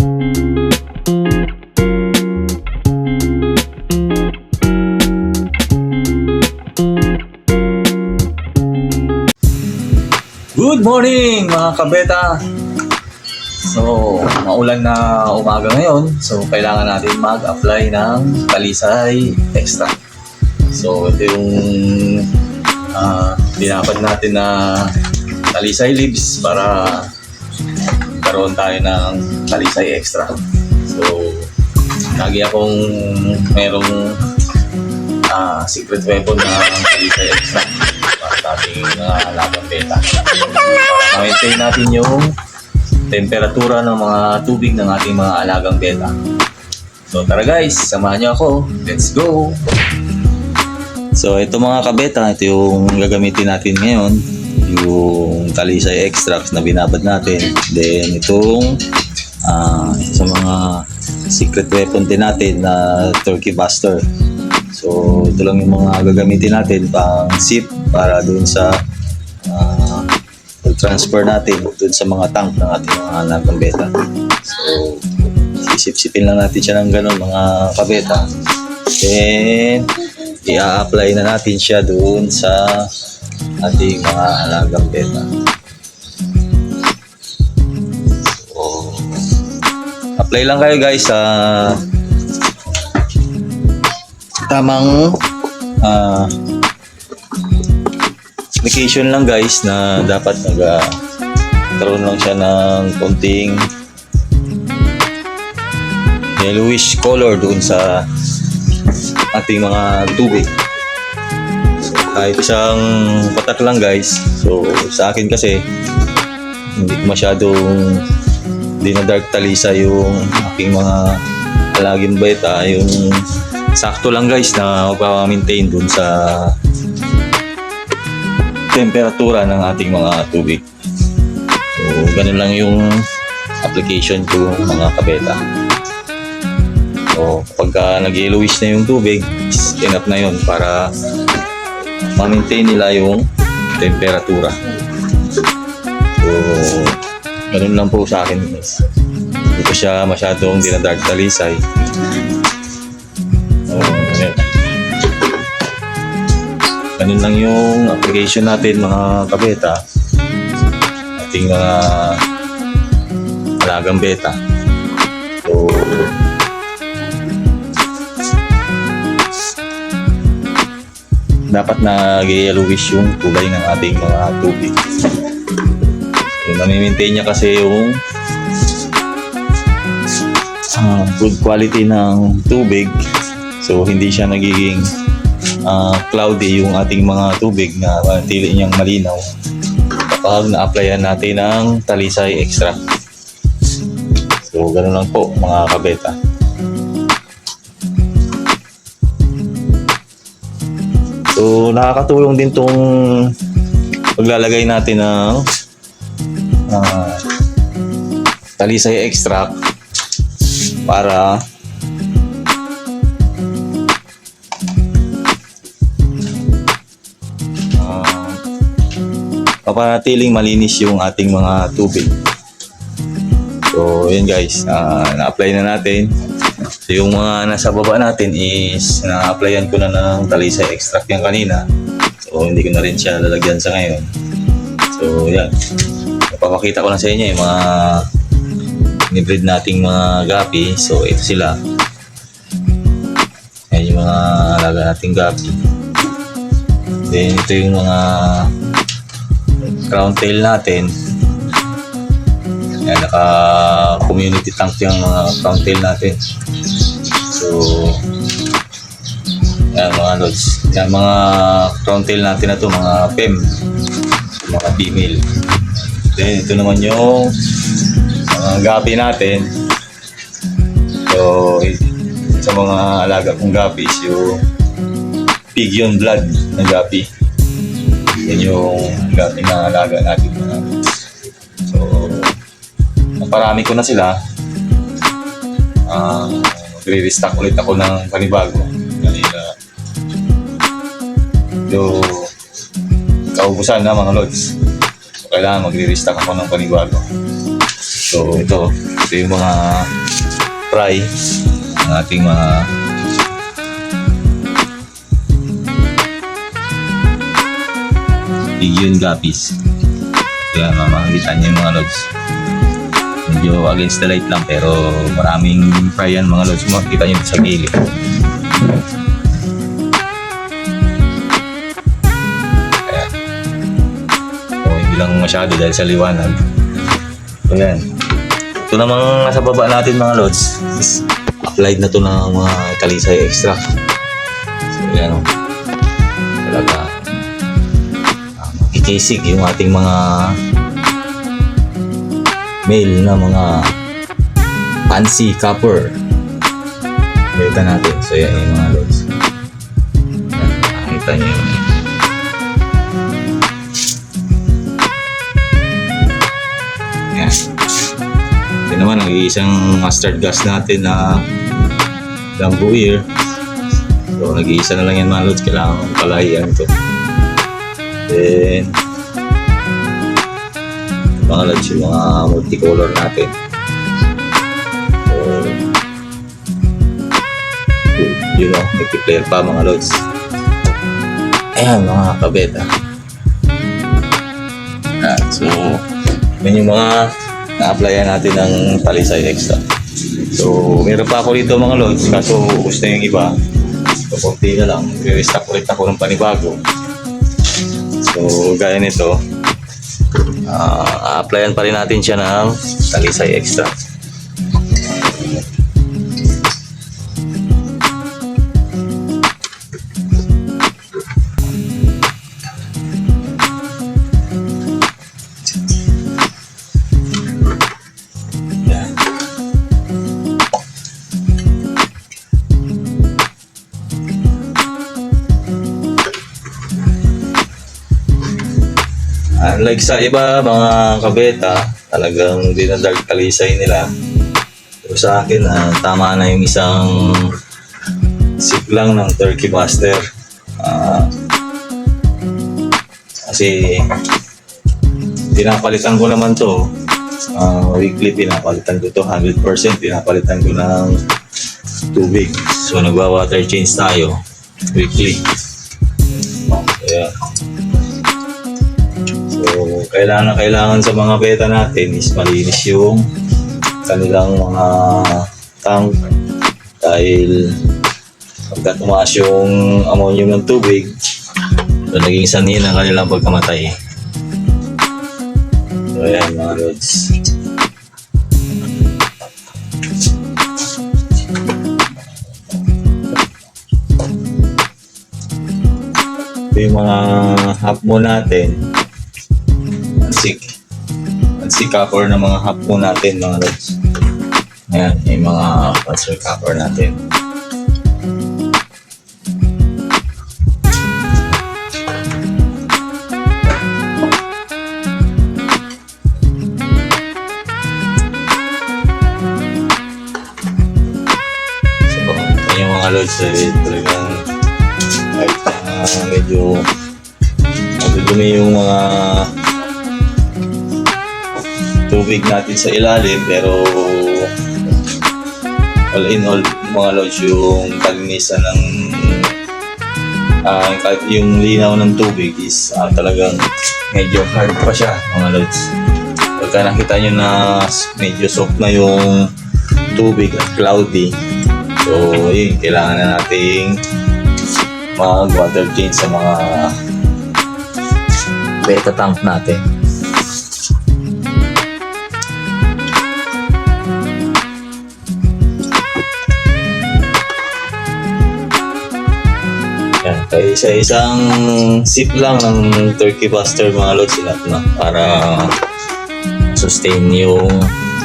Good morning mga kabeta! So, maulan na umaga ngayon. So, kailangan natin mag-apply ng Talisay Extra. So, ito yung binabad natin na Talisay leaves para karoon tayo ng Talisay Extra. So, lagi akong merong secret weapon na Talisay Extra para sa ating alagang beta. Ma-maintain natin yung temperatura ng mga tubig ng ating mga alagang beta. So tara guys, samahan niyo ako. Let's go! So ito mga kabeta, ito yung gagamitin natin ngayon. Yung Talisay Extracts na binabad natin. Then itong sa mga secret weapon din natin na Turkey Buster. So ito lang yung mga gagamitin natin pang sip para dun sa transfer natin dun sa mga tank ng ating mga alagang beta. So sisip-sipin lang natin siya ng ganun mga kabeta. Then i-apply na natin siya dun sa ating mga alagang beta. So apply lang kayo guys sa tamang application lang guys, na dapat nagkaroon lang siya ng konting yellowish color doon sa ating mga tubig. So, kahit isang patak lang guys. So sa akin kasi hindi ko masyadong dinadark Talisay yung aking mga alaging beta. Yung sakto lang guys na magpapamaintain dun sa temperatura ng ating mga tubig. So ganun lang yung application ko mga kabeta. So pagka nag-yellowish na yung tubig, enough na yun para ma-maintain nila yung temperatura. So ganun lang po sa akin guys. Hindi ko siya masyadong dinadark Talisay. Ganun lang yung application natin mga kabeta, ating mga alagang beta. So dapat nag-yellowish yung kulay ng ating mga tubig. So nami-maintain niya kasi yung good quality ng tubig. So hindi siya nagiging cloudy yung ating mga tubig, na manatili niyang malinaw kapag na-applyan natin ng Talisay Extra. So ganoon lang po mga kabeta. So nakakatulong din tong paglalagay natin ng Talisay Extract para papanatiling malinis yung ating mga tubig. So yun guys, na-apply na natin. So yung mga nasa baba natin is na-applyan ko na ng Talisay Extract yan kanina. So hindi ko na rin siya lalagyan sa ngayon. So yan, napapakita ko lang sa inyo yung mga ni-breed nating mga gapi. So ito sila. Yan yung mga alaga nating gapi. Then ito yung mga crown tail natin. Yan, naka community tank yung mga crown tail natin. So yan mga lods, yan mga crown tail natin na to, mga PEM, mga female. Then ito naman yung mga gapi natin. So sa mga alaga kong gapi is yung pigeon blood ng gapi. Yan yung gapi na alaga natin. So naparami ko na sila. Magre-restock ulit ako ng panibago kanina. So kaubusan na mga lods. So kailangan magre-restock ako ng panibago. So So ito yung mga fry ng ating mga Legion Guppies. Kaya makikita niyo yung mga lods. Medyo against the light lang pero maraming fry yan mga lods. Makikita niyo sa gilid. Ayan. So, hindi lang masyado dahil sa liwanag. So yan. Ito namang nasa baba natin mga lods. Applied na to ng mga Talisay extract. So yan o. Talaga. Makikisig yung ating mga male na mga fancy copper. Kita natin. So yan yung mga lods. Nakita nyo yun. Yan. Ito naman ang isang mustard gas natin na bamboo ear. So nag-iisa na lang yan mga lods. Kailangan palahian ito. Then mga lods yung mga multicolor natin. So yun o, nag-player pa mga lods. Ayan mga kabeta. So yun yung mga na-applyan natin ng Talisay extra. So meron pa ako dito mga lods, kaso ubos na yung iba. So konti na lang, i-restock ulit ako ng panibago. So gaya nito, applyan pa rin natin siya ng Talisay extra. Unlike sa iba mga kabeta, talagang dinadark Talisay nila. Pero sa akin, tama na yung isang sip lang ng Turkey Buster. Kasi pinapalitan ko naman to. Weekly pinapalitan ko to 100%. Pinapalitan ko ng tubig. So nagwa-water change tayo weekly. Kaya kailangan sa mga beta natin is malinis yung kanilang mga tank dahil pagka tumaas yung ammonium ng tubig, so naging sanhi ng kanilang pagkamatay. So ayan mga lods. Ito yung mga half moon natin. Fancy copper na mga half moon natin mga lods. Ayan, yung mga fancy copper natin. So, yung mga lods ay talagang kahit medyo madudumi yung mga tubig natin sa ilalim, pero all in all mga lods, yung kalinisan ng yung linaw ng tubig is talagang medyo hard pa siya mga lods. Pagka nakita nyo na medyo soft na yung tubig at cloudy, so yun, kailangan na nating mag water change sa mga beta tank natin. Yan, kaya isa-isang sip lang ng Turkey Buster mga lods sinat na para sustain yung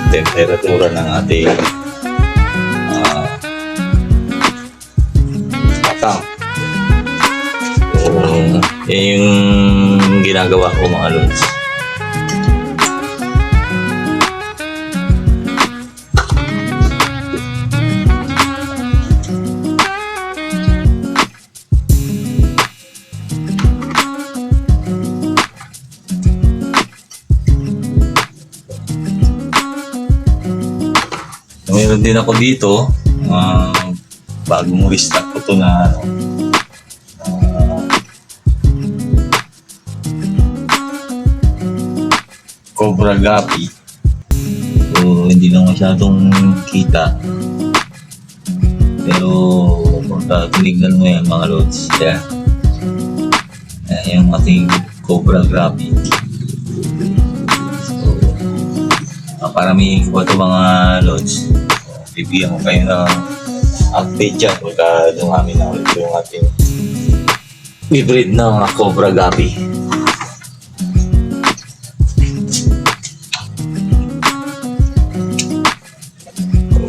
temperatura ng ating tank. So, yan yung ginagawa ko mga lods. Mayroon din ako dito, bagong restock ko to na Cobra Gapi. So, hindi lang masyadong kita. Pero, kung tinignan mo yan mga lods, yan. Yan yung ating Cobra Gapi. So, paramihin ko ito mga lods. So, bibigyan ko kayo ng update dyan pagka dumami na ulit yung ating hybrid ng Cobra Gapi.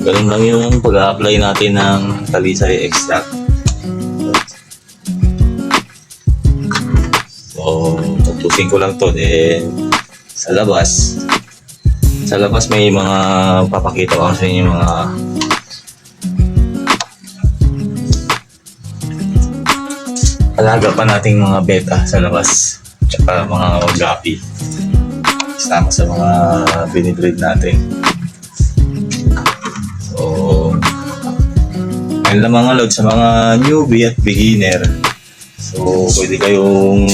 Ganun lang yung pag-a-apply natin ng talisay extract. So, tutusin ko lang to. Then, sa labas may mga papakita ko sa inyo mga alaga pa nating mga beta sa labas. Tsaka mga gapi. Kasama sa mga binibreed natin. So, ayun lang mga load sa mga newbie at beginner. So, pwede kayong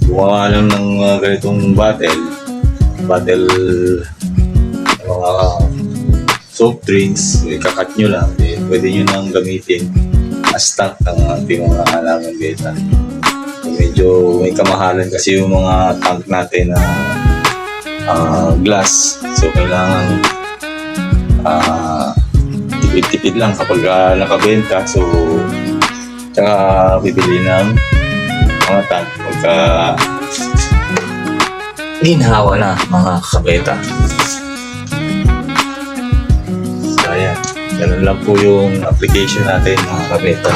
gumawa lang ng ganitong battle mga soft drinks, ikakat nyo lang, pwede nyo nang gamitin as tank ng ating mga halaman beta. So, medyo may kamahalan kasi yung mga tank natin na glass. So, kailangan tipid-tipid lang kapag nakabenta. So, tsaka bibili ng mga tank pagka ginhawa na mga kabeta. So, ayan. Ganun lang po yung application natin mga kabeta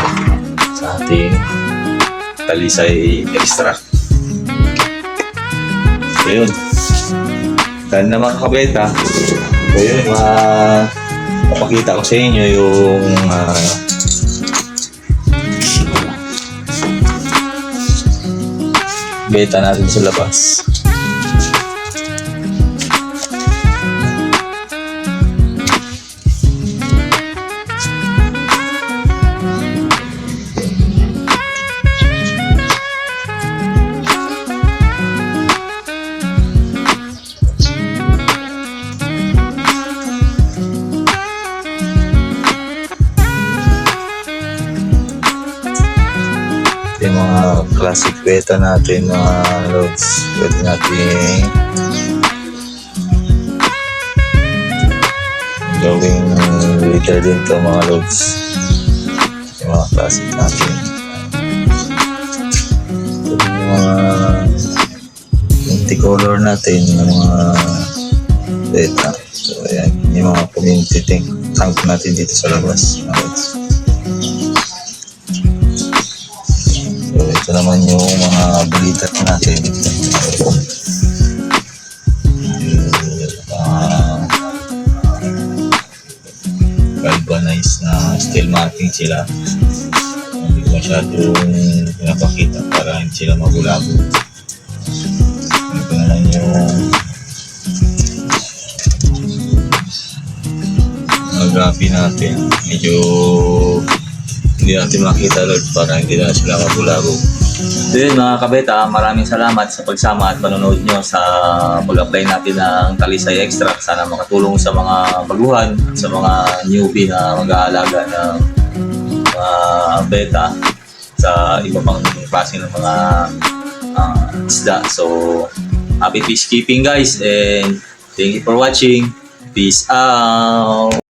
sa ating talisay extract. So, yun. Dahil na mga kabeta, so yun, mapakita ko sa inyo yung beta natin sa labas. Yung mga classic beta natin mga loads, pwede natin gawing litter din to mga loads, yung mga classic natin. Yung mga multicolor natin, yung mga beta. So ayan, yung mga community tank natin dito sa labas mga loads. Ito naman yung mga balitat natin. Galvanized na steel matting sila. Hindi ko masyadong pinapakita para hindi sila magulago. Ito naman yung mga gapi natin. Medyo hindi natin makita Lord para hindi na sila magulago. So yun mga kabeta, maraming salamat sa pagsama at panonood nyo sa pag-apply natin ng talisay extract. Sana makatulong sa mga baguhan at sa mga newbie na mag-aalaga ng beta sa iba pang klase ng mga isda. So happy peacekeeping guys, and thank you for watching. Peace out!